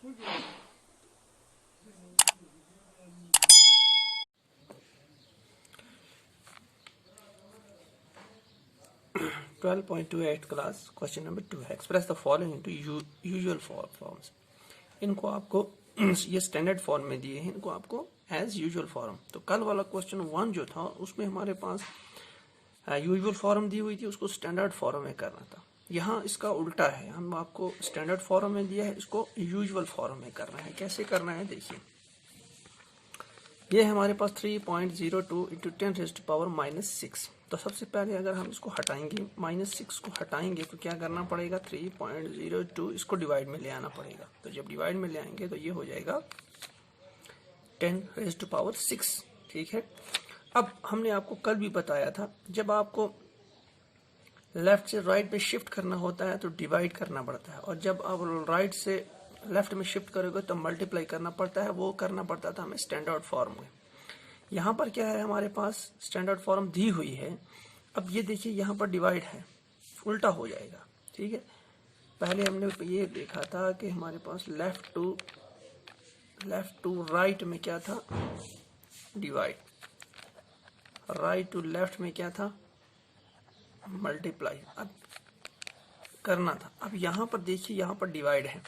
12.28 class question number 2 है express the following into usual forms. इनको आपको ये स्टैंडर्ड फॉर्म में दिए हैं, इनको आपको एज यूजुअल फॉर्म। तो कल वाला क्वेश्चन 1 जो था उसमें हमारे पास यूजुअल फॉर्म दी हुई थी, उसको स्टैंडर्ड फॉर्म में करना था। यहाँ इसका उल्टा है, हम आपको स्टैंडर्ड फॉर्म में दिया है, इसको यूजुअल फॉर्म में करना है। कैसे करना है देखिए, ये हमारे पास 3.02 इंटू 10⁻⁻⁶। तो सबसे पहले अगर हम इसको हटाएंगे, -6 को हटाएंगे तो क्या करना पड़ेगा, 3.02 इसको डिवाइड में ले आना पड़ेगा। तो जब डिवाइड में ले आएंगे तो ये हो जाएगा 10⁻⁶। ठीक है। अब हमने आपको कल भी बताया था, जब आपको लेफ्ट से राइट में शिफ्ट करना होता है तो डिवाइड करना पड़ता है, और जब आप राइट से लेफ्ट में शिफ्ट करोगे तो मल्टीप्लाई करना पड़ता है। वो करना पड़ता था हमें स्टैंडर्ड फॉर्म में। यहाँ पर क्या है, हमारे पास स्टैंडर्ड फॉर्म दी हुई है। अब ये देखिए, यहाँ पर डिवाइड है, उल्टा हो जाएगा। ठीक है, पहले हमने ये देखा था कि हमारे पास लेफ्ट टू राइट में क्या था, डिवाइड, राइट टू लेफ्ट में क्या था, मल्टीप्लाई। अब करना था, अब यहाँ पर देखिए, यहाँ पर डिवाइड है,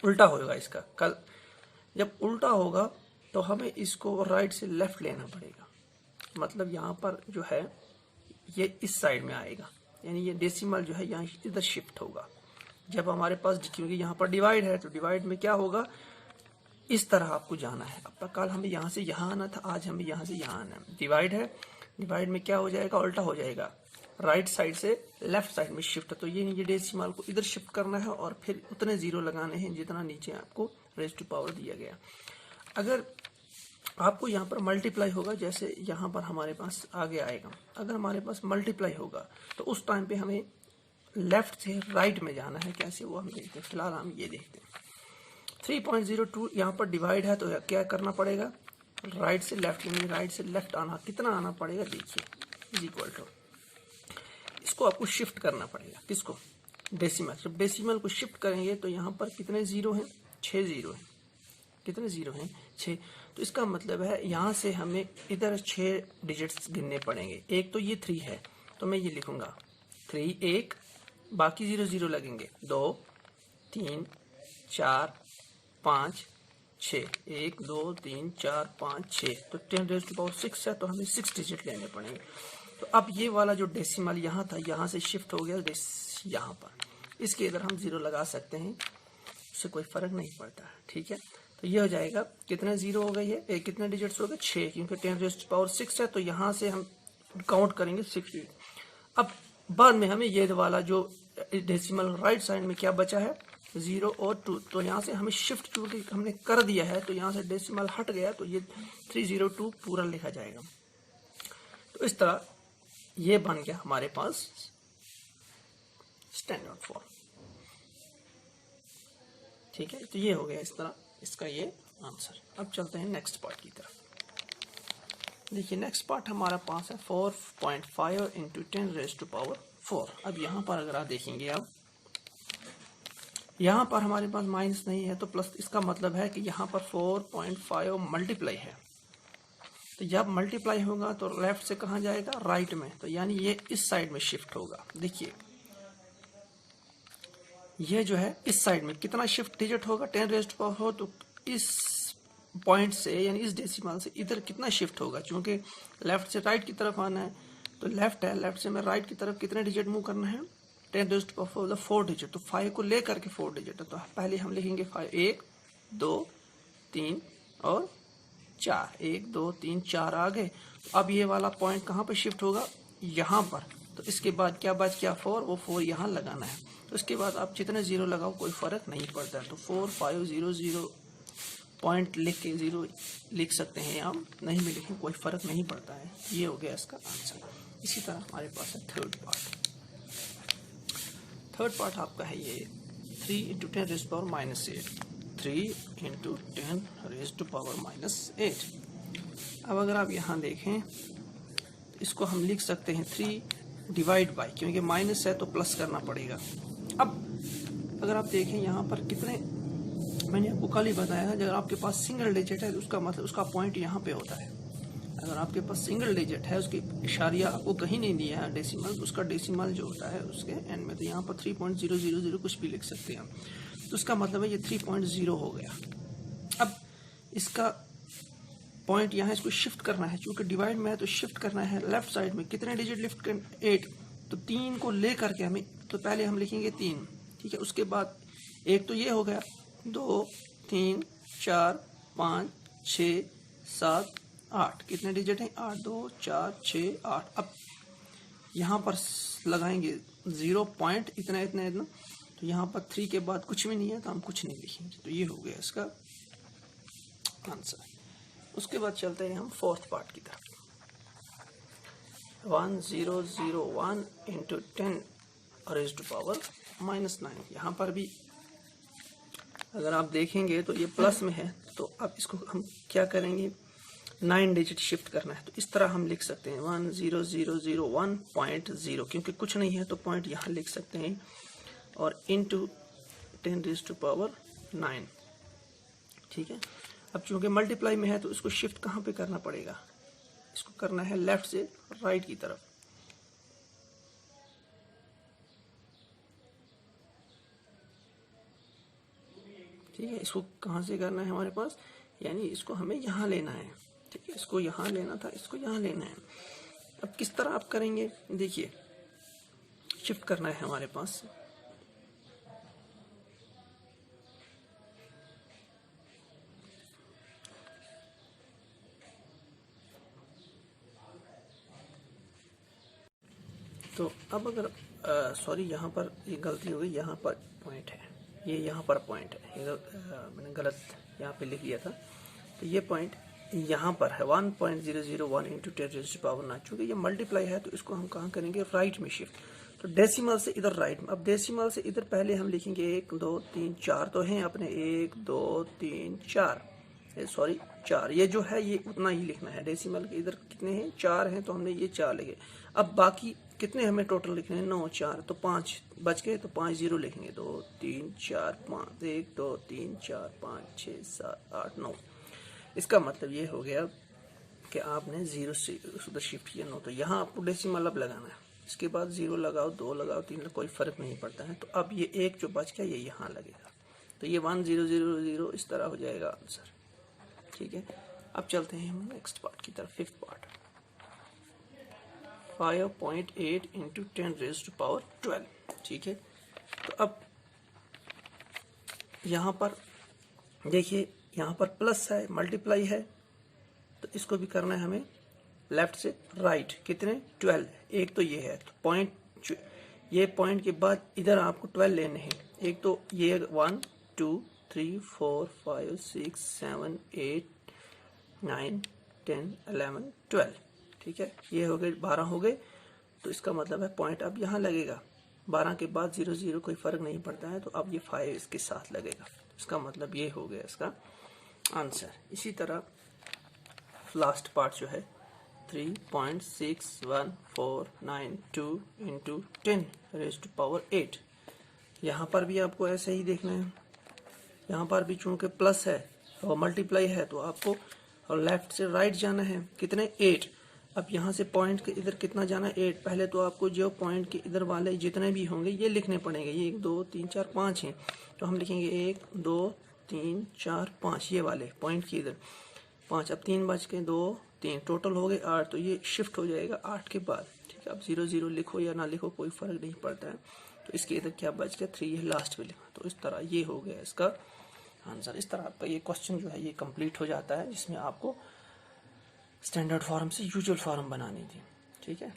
उल्टा होगा इसका। कल जब उल्टा होगा तो हमें इसको राइट से लेफ्ट लेना पड़ेगा। मतलब यहाँ पर जो है ये इस साइड में आएगा, यानी ये डेसिमल जो है यहाँ इधर शिफ्ट होगा। जब हमारे पास, क्योंकि यहाँ पर डिवाइड है तो डिवाइड में क्या होगा, इस तरह आपको जाना है। अब कल हमें यहाँ से यहाँ आना था, आज हमें यहाँ से यहाँ आना है। डिवाइड है, डिवाइड में क्या हो जाएगा, उल्टा हो जाएगा, राइट साइड से लेफ्ट साइड में शिफ्ट। तो ये डेसिमल को इधर शिफ्ट करना है और फिर उतने जीरो लगाने हैं जितना नीचे आपको रेज़ टू पावर दिया गया। अगर आपको यहाँ पर मल्टीप्लाई होगा, जैसे यहाँ पर हमारे पास आगे आएगा, अगर हमारे पास मल्टीप्लाई होगा तो उस टाइम पे हमें लेफ्ट से राइट में जाना है। कैसे, वो हम देखते हैं। फिलहाल हम ये देखते हैं, 3.02 यहाँ पर डिवाइड है तो क्या करना पड़ेगा, राइट से लेफ्ट लेंगे। राइट से लेफ्ट आना, कितना आना पड़ेगा, देखिए, इज इक्वल टू, इसको आपको शिफ्ट करना पड़ेगा। किसको, डेसिमल। जब डेसिमल को शिफ्ट करेंगे तो यहाँ पर कितने जीरो हैं, 6 जीरो हैं। कितने जीरो हैं, 6। तो इसका मतलब है यहाँ से हमें इधर 6 डिजिट्स गिनने पड़ेंगे। एक तो ये 3 है, तो मैं ये लिखूंगा 3 1, बाकी 0 0 लगेंगे, 2 3 4 5 6, 1 2 3 4 5 6। तो 10⁻⁶ है तो हमें 6 डिजिट लेने पड़ेंगे। तो अब ये वाला जो डेसिमल यहाँ था, यहाँ से शिफ्ट हो गया यहाँ पर। इसके इधर हम 0 लगा सकते हैं, उससे कोई फर्क नहीं पड़ता है। ठीक है, तो ये हो जाएगा, कितने जीरो हो गए है, कितने डिजिट्स हो गए, 6, क्योंकि 10⁻⁶ है तो यहाँ से हम काउंट करेंगे 6। अब बाद में हमें ये वाला जो डेसिमल राइट साइड में क्या बचा है, 0 और 2। तो यहाँ से हमें शिफ्ट चूंकि हमने कर दिया है तो यहाँ से डेसिमल हट गया, तो ये 302 पूरा लिखा जाएगा। तो इस तरह ये बन गया हमारे पास स्टैंडर्ड फॉर्म। ठीक है, तो ये हो गया इस तरह इसका ये आंसर। अब चलते हैं नेक्स्ट पार्ट की तरफ। देखिए, नेक्स्ट पार्ट हमारा पास है 4.5 इंटू 10⁻⁴। अब यहाँ पर अगर आप देखेंगे, आप यहाँ पर हमारे पास माइनस नहीं है तो प्लस, इसका मतलब है कि यहाँ पर 4.5 मल्टीप्लाई है। तो जब मल्टीप्लाई होगा तो लेफ्ट से कहाँ जाएगा, राइट में। तो यानी ये इस साइड में शिफ्ट होगा। देखिए, ये जो है इस साइड में कितना शिफ्ट डिजिट होगा, 10⁻⁴। तो इस पॉइंट से, यानी इस डेसिमल से इधर कितना शिफ्ट होगा, क्योंकि लेफ्ट से राइट की तरफ आना है तो लेफ्ट है, लेफ्ट से मैं राइट की तरफ कितने डिजिट मूव करना है, 10⁻⁴, 4 डिजिट। तो 5 को लेकर के 4 डिजिट है। तो पहले हम लिखेंगे 5, 1 2 3 और 4, 1 2 3 4 आ गए। तो अब ये वाला पॉइंट कहाँ पे शिफ्ट होगा, यहाँ पर। तो इसके बाद क्या बच गया, 4, वो 4 यहाँ लगाना है। तो इसके बाद आप जितने जीरो लगाओ कोई फर्क नहीं पड़ता है। तो 4 5 0 0 पॉइंट लिख के 0 लिख सकते हैं, आप नहीं भी लिखें कोई फर्क नहीं पड़ता है। ये हो गया इसका आंसर। इसी तरह हमारे पास है थर्ड पार्ट। थर्ड पार्ट आपका है ये 3 इंटू 10⁻⁻⁸। 3 इंटू 10⁻⁻⁸। अब अगर आप यहाँ देखें तो इसको हम लिख सकते हैं 3 डिवाइड बाई, क्योंकि माइनस है तो प्लस करना पड़ेगा। अब अगर आप देखें यहाँ पर कितने मैंने आपको कल ही बताया था, अगर आपके पास सिंगल डिजिट है तो उसका मतलब उसका पॉइंट यहाँ पे होता है। अगर आपके पास सिंगल डिजिट है, उसकी इशारिया आपको कहीं नहीं दिया है डेसिमल, तो उसका डेसिमल जो होता है उसके एंड में, तो यहाँ पर 3.000 कुछ भी लिख सकते हैं हम, तो उसका मतलब है ये 3.0 हो गया। अब इसका पॉइंट यहाँ इसको शिफ्ट करना है, चूंकि डिवाइड में है तो शिफ्ट करना है लेफ्ट साइड में। कितने डिजिट लिफ्ट कर 8, तो 3 को ले करके हमें, तो पहले हम लिखेंगे 3, ठीक है। उसके बाद एक तो ये हो गया, 2 3 4 5 6 7 8, कितने डिजिट हैं 8, 2 4 6 8। अब यहाँ पर लगाएंगे 0 पॉइंट इतना इतना इतना, तो यहाँ पर 3 के बाद कुछ भी नहीं है तो हम कुछ नहीं लिखेंगे, तो ये हो गया इसका आंसर। उसके बाद चलते हैं हम फोर्थ पार्ट की तरफ। 1001 इंटू 10 रेज़्ड टू पावर -9। यहाँ पर भी अगर आप देखेंगे तो ये प्लस में है, तो अब इसको हम क्या करेंगे, 9 डिजिट शिफ्ट करना है, तो इस तरह हम लिख सकते हैं 10001.0, क्योंकि कुछ नहीं है तो पॉइंट यहाँ लिख सकते हैं, और इंटू 10 रेज़्ड टू पावर 9, ठीक है। अब चूंकि मल्टीप्लाई में है तो इसको शिफ्ट कहाँ पे करना पड़ेगा, इसको करना है लेफ्ट से राइट की तरफ, ठीक है। इसको कहाँ से करना है हमारे पास, यानी इसको हमें यहाँ लेना है, ठीक है। इसको यहाँ लेना था, इसको यहाँ लेना है। अब किस तरह आप करेंगे, देखिए शिफ्ट करना है हमारे पास, तो अब अगर सॉरी यहाँ पर ये गलती हो गई, यहाँ पर पॉइंट है, ये यहाँ पर पॉइंट है, ये मैंने गलत यहाँ पे लिख लिया था, तो ये पॉइंट यहाँ पर है 1.001 इंटू 10 रेज़्ड टू पावर 9। चूँकि ये मल्टीप्लाई है तो इसको हम कहाँ करेंगे, राइट में शिफ्ट, तो डेसिमल से इधर राइट में। अब डेसिमल से इधर पहले हम लिखेंगे 1 2 3 4 तो हैं अपने, 1 2 3 4, सॉरी 4, ये जो है ये उतना ही लिखना है। डेसिमल के इधर कितने हैं, 4 हैं, तो हमने ये 4 लिखे। अब बाकी कितने हमें टोटल लिखने हैं, 9 4, तो 5 बच गए, तो 5 0 लिखेंगे, 2 3 4 5, 1 2 3 4 5 6 7 8 9। इसका मतलब ये हो गया कि आपने 0 से उधर शिफ्ट किया 9, तो यहाँ आपको डेसिमल अब लगाना है। इसके बाद 0 लगाओ, 2 लगाओ, 3 लगाओ, कोई फर्क नहीं पड़ता है। तो अब ये एक जो बच गया ये यहाँ लगेगा, तो ये 1000 इस तरह हो जाएगा आंसर, ठीक है। अब चलते हैं हम नेक्स्ट पार्ट की तरफ, fifth part, 5.8 into 10 raised to power 12, ठीक है। तो अब यहाँ पर देखिए, यहाँ पर प्लस है, मल्टीप्लाई है, तो इसको भी करना है हमें लेफ्ट से राइट। कितने, 12, एक तो ये है, तो पॉइंट, ये पॉइंट के बाद इधर आपको 12 लेने हैं। एक तो ये 1 2 3 4 5 6 7 8 9 10 11 12, ठीक है। ये हो गए 12 हो गए, तो इसका मतलब है पॉइंट अब यहाँ लगेगा। 12 के बाद 0 0 कोई फर्क नहीं पड़ता है, तो अब ये 5 इसके साथ लगेगा। इसका मतलब ये हो गया इसका आंसर। इसी तरह लास्ट पार्ट जो है 3.6142 इंटू 10 रेज़्ड टू पावर 8, यहाँ पर भी आपको ऐसे ही देखना है। यहाँ पर भी चूंकि प्लस है और मल्टीप्लाई है, तो आपको और लेफ्ट से राइट जाना है। कितने, 8। अब यहाँ से पॉइंट के इधर कितना जाना है, 8। पहले तो आपको जो पॉइंट के इधर वाले जितने भी होंगे ये लिखने पड़ेंगे। ये 1 2 3 4 5 हैं, तो हम लिखेंगे 1 2 3 4 5, ये वाले पॉइंट के इधर 5। अब 3 बच के 2 3, टोटल हो गए 8, तो ये शिफ्ट हो जाएगा 8 के बाद, ठीक है। अब 0 0 लिखो या ना लिखो कोई फर्क नहीं पड़ता है। तो इसके इधर क्या बच गया, 3 है लास्ट में लिखा, तो इस तरह ये हो गया इसका आंसर। इस तरह आपका ये क्वेश्चन जो है ये कंप्लीट हो जाता है, जिसमें आपको स्टैंडर्ड फॉर्म से यूजुअल फॉर्म बनानी थी, ठीक है।